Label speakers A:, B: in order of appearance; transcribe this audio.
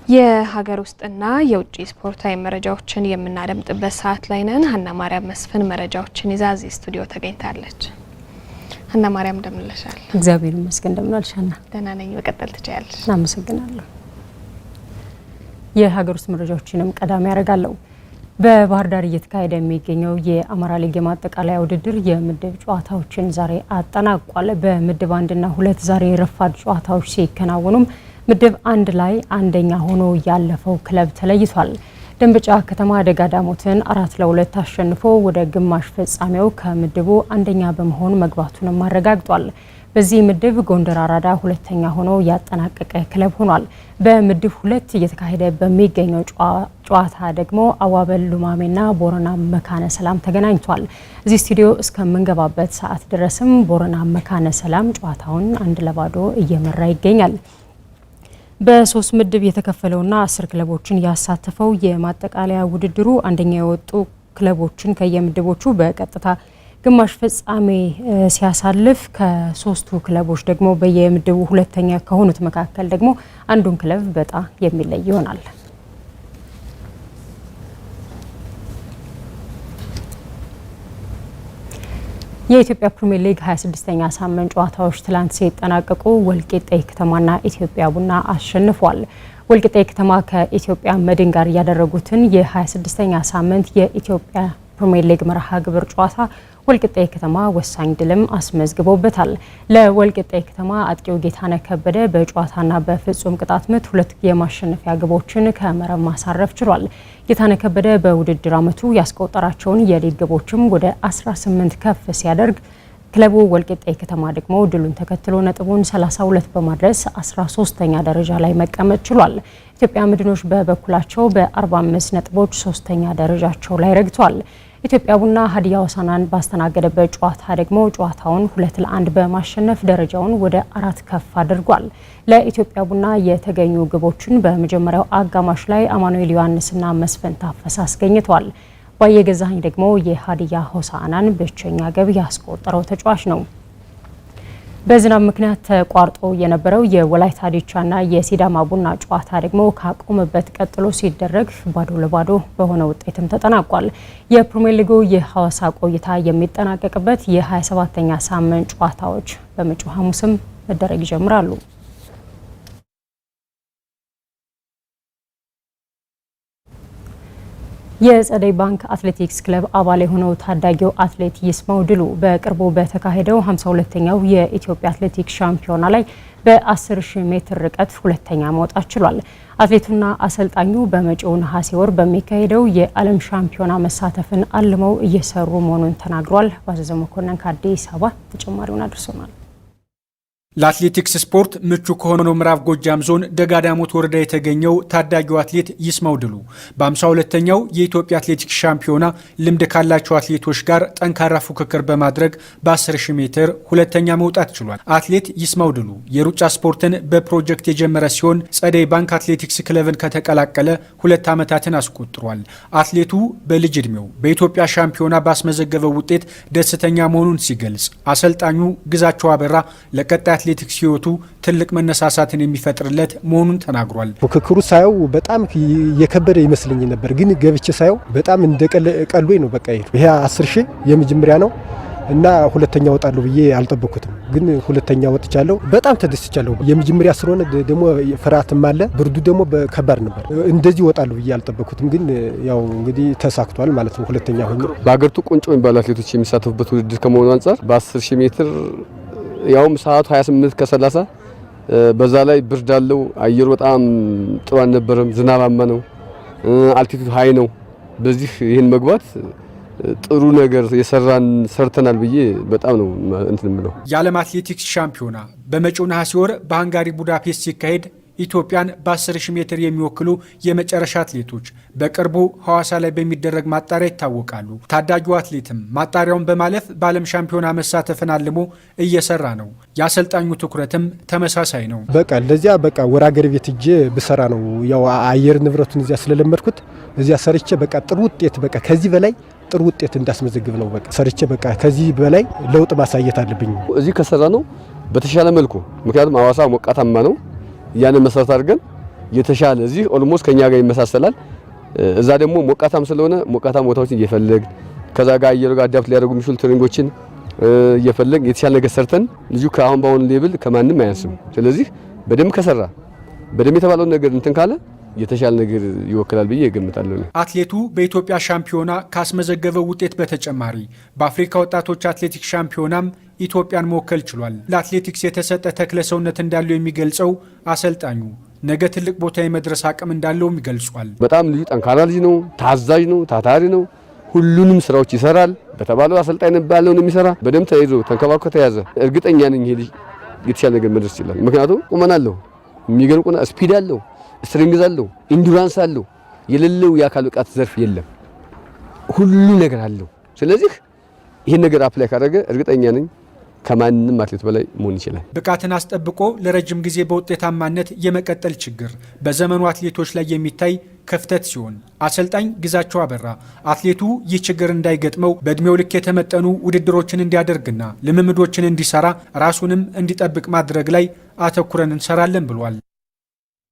A: የሀገር ውስጥና የውጭ ስፖርታዊ መረጃዎችን የምናደምጥበት ሰዓት ላይ ነን። ሀና ማርያም መስፍን መረጃዎችን ይዛ እዚህ ስቱዲዮ ተገኝታለች። ሀና ማርያም እንደምንልሻል?
B: እግዚአብሔር ይመስገን እንደምንልሻና?
A: ደህና ነኝ። መቀጠል ትችያለሽ።
B: አመሰግናለሁ። የሀገር ውስጥ መረጃዎችንም ቀዳሚ ያደርጋለሁ። በባህር ዳር እየተካሄደ የሚገኘው የአማራ ሊግ የማጠቃለያ ውድድር የምድብ ጨዋታዎችን ዛሬ አጠናቋል። በምድብ 1 እና 2 ዛሬ ረፋድ ጨዋታዎች ሲከናወኑም ምድብ 1 ላይ አንደኛ ሆኖ ያለፈው ክለብ ተለይቷል። ደንበጫ ከተማ ደጋ ዳሞትን 4-2 አሸንፎ ወደ ግማሽ ፍጻሜው ከምድቡ አንደኛ በመሆን መግባቱንም አረጋግጧል። በዚህ ምድብ ጎንደር አራዳ ሁለተኛ ሆኖ ያጠናቀቀ ክለብ ሆኗል። በምድብ 2 እየተካሄደ በሚገኘው ጨዋታ ደግሞ አዋበል ሉማሜና ቦረና መካነ ሰላም ተገናኝቷል። እዚህ ስቱዲዮ እስከምንገባበት ሰዓት ድረስም ቦረና መካነ ሰላም ጨዋታውን 1-0 እየመራ ይገኛል። በሶስት ምድብ የተከፈለውና 10 ክለቦችን ያሳተፈው የማጠቃለያ ውድድሩ አንደኛ የወጡ ክለቦችን ከየምድቦቹ በቀጥታ ግማሽ ፍጻሜ ሲያሳልፍ ከሶስቱ ክለቦች ደግሞ በየምድቡ ሁለተኛ ከሆኑት መካከል ደግሞ አንዱን ክለብ በጣ የሚለይ ይሆናል። የኢትዮጵያ ፕሪሚየር ሊግ 26ኛ ሳምንት ጨዋታዎች ትላንት ሲጠናቀቁ ወልቂጤ ከተማና ኢትዮጵያ ቡና አሸንፏል። ወልቂጤ ከተማ ከኢትዮጵያ መድን ጋር ያደረጉትን የ26ኛ ሳምንት የኢትዮጵያ ፕሪሚየር ሊግ መርሃ ግብር ጨዋታ ወልቂጤ ከተማ ወሳኝ ድልም አስመዝግቦበታል። ለወልቂጤ ከተማ አጥቂው ጌታነህ ከበደ በጨዋታና በፍጹም ቅጣት ምት 2 የማሸነፊያ ግቦችን ከመረብ ማሳረፍ ችሏል። ጌታነህ ከበደ በውድድር ዓመቱ ያስቆጠራቸውን የሊግ ግቦችም ወደ 18 ከፍ ሲያደርግ ክለቡ ወልቂጤ ከተማ ደግሞ ድሉን ተከትሎ ነጥቡን 32 በማድረስ 13ኛ ደረጃ ላይ መቀመጥ ችሏል። ኢትዮጵያ መድኖች በበኩላቸው በ45 ነጥቦች 3ኛ ደረጃቸው ላይ ረግቷል። ኢትዮጵያ ቡና ሀዲያ ሆሳዕናን ባስተናገደበት ጨዋታ ደግሞ ጨዋታውን 2-1 በማሸነፍ ደረጃውን ወደ 4 ከፍ አድርጓል። ለኢትዮጵያ ቡና የተገኙ ግቦችን በመጀመሪያው አጋማሽ ላይ አማኑኤል ዮሐንስና መስፍን ታፈሰ አስገኝተዋል። ባየገዛኝ ደግሞ የሀዲያ ሆሳዕናን ብቸኛ ግብ ያስቆጠረው ተጫዋች ነው። በዝናብ ምክንያት ተቋርጦ የነበረው የወላይታ ዲቻና የሲዳማ ቡና ጨዋታ ደግሞ ካቆመበት ቀጥሎ ሲደረግ 0-0 በሆነ ውጤትም ተጠናቋል። የፕሪሚየር ሊጉ የሐዋሳ ቆይታ የሚጠናቀቅበት የ27ኛ ሳምንት ጨዋታዎች በመጪው ሐሙስም መደረግ ይጀምራሉ። የጸደይ ባንክ አትሌቲክስ ክለብ አባል የሆነው ታዳጊው አትሌት ይስማው ድሉ በቅርቡ በተካሄደው 52ኛው የኢትዮጵያ አትሌቲክስ ሻምፒዮና ላይ በ10000 ሜትር ርቀት ሁለተኛ መውጣት ችሏል። አትሌቱና አሰልጣኙ በመጪው ነሐሴ ወር በሚካሄደው የዓለም ሻምፒዮና መሳተፍን አልመው እየሰሩ መሆኑን ተናግሯል። ባዘዘው መኮንን ከአዲስ አበባ ተጨማሪውን አድርሶናል።
C: ለአትሌቲክስ ስፖርት ምቹ ከሆነው ምዕራብ ጎጃም ዞን ደጋዳሞት ወረዳ የተገኘው ታዳጊው አትሌት ይስማው ድሉ በ52ኛው የኢትዮጵያ አትሌቲክስ ሻምፒዮና ልምድ ካላቸው አትሌቶች ጋር ጠንካራ ፉክክር በማድረግ በ10000 ሜትር ሁለተኛ መውጣት ችሏል። አትሌት ይስማው ድሉ የሩጫ ስፖርትን በፕሮጀክት የጀመረ ሲሆን ጸደይ ባንክ አትሌቲክስ ክለብን ከተቀላቀለ 2 ዓመታትን አስቆጥሯል። አትሌቱ በልጅ ዕድሜው በኢትዮጵያ ሻምፒዮና ባስመዘገበው ውጤት ደስተኛ መሆኑን ሲገልጽ፣ አሰልጣኙ ግዛቸው አበራ ለቀጣይ አትሌቲክስ ህይወቱ ትልቅ መነሳሳትን የሚፈጥርለት መሆኑን ተናግሯል።
D: ፉክክሩ ሳየው በጣም የከበደ ይመስልኝ ነበር፣ ግን ገብቼ ሳየው በጣም እንደቀልሎኝ ነው። በቃ ይሄ 10000 የመጀመሪያ ነው እና ሁለተኛ ወጣለሁ ብዬ አልጠበኩትም፣ ግን ሁለተኛ ወጥቻለሁ። በጣም ተደስቻለሁ። የመጀመሪያ ስለሆነ ደግሞ ፍርሃትም አለ፣ ብርዱ ደግሞ ከባድ ነበር። እንደዚህ ወጣለሁ ብዬ አልጠበኩትም፣ ግን ያው እንግዲህ ተሳክቷል ማለት ነው። ሁለተኛ ሆኜ
E: በአገሪቱ ቁንጮ የሚባሉ አትሌቶች የሚሳተፉበት ውድድር ከመሆኑ አንጻር በ10000 ሜትር ያውም ሰዓቱ 28 ከ30 በዛ ላይ ብርድ አለው። አየሩ በጣም ጥሩ አልነበረም፣ ዝናባማ ነው፣ አልቲቲዩድ ሃይ ነው። በዚህ ይሄን መግባት ጥሩ ነገር ሰርተናል ብዬ በጣም ነው እንትን ምለው።
C: የዓለም አትሌቲክስ ሻምፒዮና በመጪው ነሐሴ ወር በሃንጋሪ ቡዳፔስት ሲካሄድ ኢትዮጵያን በ10000 ሜትር የሚወክሉ የመጨረሻ አትሌቶች በቅርቡ ሐዋሳ ላይ በሚደረግ ማጣሪያ ይታወቃሉ። ታዳጊው አትሌትም ማጣሪያውን በማለፍ በዓለም ሻምፒዮና መሳተፍን አልሞ እየሰራ ነው። የአሰልጣኙ ትኩረትም ተመሳሳይ ነው።
D: በቃ ለዚያ በቃ ወደ አገር ቤት ሄጄ ብሰራ ነው። ያው አየር ንብረቱን እዚያ ስለለመድኩት እዚያ ሰርቼ በቃ ጥሩ ውጤት በቃ ከዚህ በላይ ጥሩ ውጤት እንዳስመዘግብ ነው። በቃ ሰርቼ በቃ ከዚህ በላይ ለውጥ ማሳየት አለብኝ።
E: እዚህ ከሰራ ነው በተሻለ መልኩ፣ ምክንያቱም ሐዋሳ ሞቃታማ ነው። ያን መሰረት አድርገን የተሻለ እዚህ ኦልሞስት ከኛ ጋር ይመሳሰላል። እዛ ደግሞ ሞቃታም ስለሆነ ሞቃታም ቦታዎችን እየፈለግ ከዛ ጋር አየሩ ጋር አዳፕት ሊያደርጉ የሚችሉ ትሬኒንጎችን እየፈለግ የተሻለ ነገር ሰርተን ልጁ ከአሁን ባሁን ሌብል ከማንም አያንስም። ስለዚህ በደንብ ከሰራ በደንብ የተባለውን ነገር እንትን ካለ የተሻለ ነገር ይወክላል ብዬ እገምታለሁ።
C: አትሌቱ በኢትዮጵያ ሻምፒዮና ካስመዘገበው ውጤት በተጨማሪ በአፍሪካ ወጣቶች አትሌቲክስ ሻምፒዮናም ኢትዮጵያን መወከል ችሏል። ለአትሌቲክስ የተሰጠ ተክለ ሰውነት እንዳለው የሚገልጸው አሰልጣኙ ነገ ትልቅ ቦታ የመድረስ አቅም እንዳለውም ይገልጿል። በጣም ልጁ ጠንካራ ልጅ ነው፣ ታዛዥ ነው፣ ታታሪ ነው። ሁሉንም ስራዎች ይሰራል። በተባለው አሰልጣኝ ባለው ነው የሚሰራ። በደንብ ተይዞ ተንከባክቦ ተያዘ። እርግጠኛ ነኝ ይሄ ልጅ የተሻለ ነገር መድረስ ይችላል። ምክንያቱም ቁመና አለው፣ የሚገርም ቁመና፣ ስፒድ አለው፣ ስትሪንግዝ አለው፣ ኢንዱራንስ አለው። የሌለው የአካል ብቃት ዘርፍ የለም። ሁሉ ነገር አለው። ስለዚህ ይሄን ነገር አፕላይ ካደረገ እርግጠኛ ነኝ ከማንም አትሌት በላይ መሆን ይችላል። ብቃትን አስጠብቆ ለረጅም ጊዜ በውጤታማነት የመቀጠል ችግር በዘመኑ አትሌቶች ላይ የሚታይ ክፍተት ሲሆን አሰልጣኝ ግዛቸው አበራ አትሌቱ ይህ ችግር እንዳይገጥመው በእድሜው ልክ የተመጠኑ ውድድሮችን እንዲያደርግና ልምምዶችን እንዲሰራ ራሱንም እንዲጠብቅ ማድረግ ላይ አተኩረን እንሰራለን ብሏል።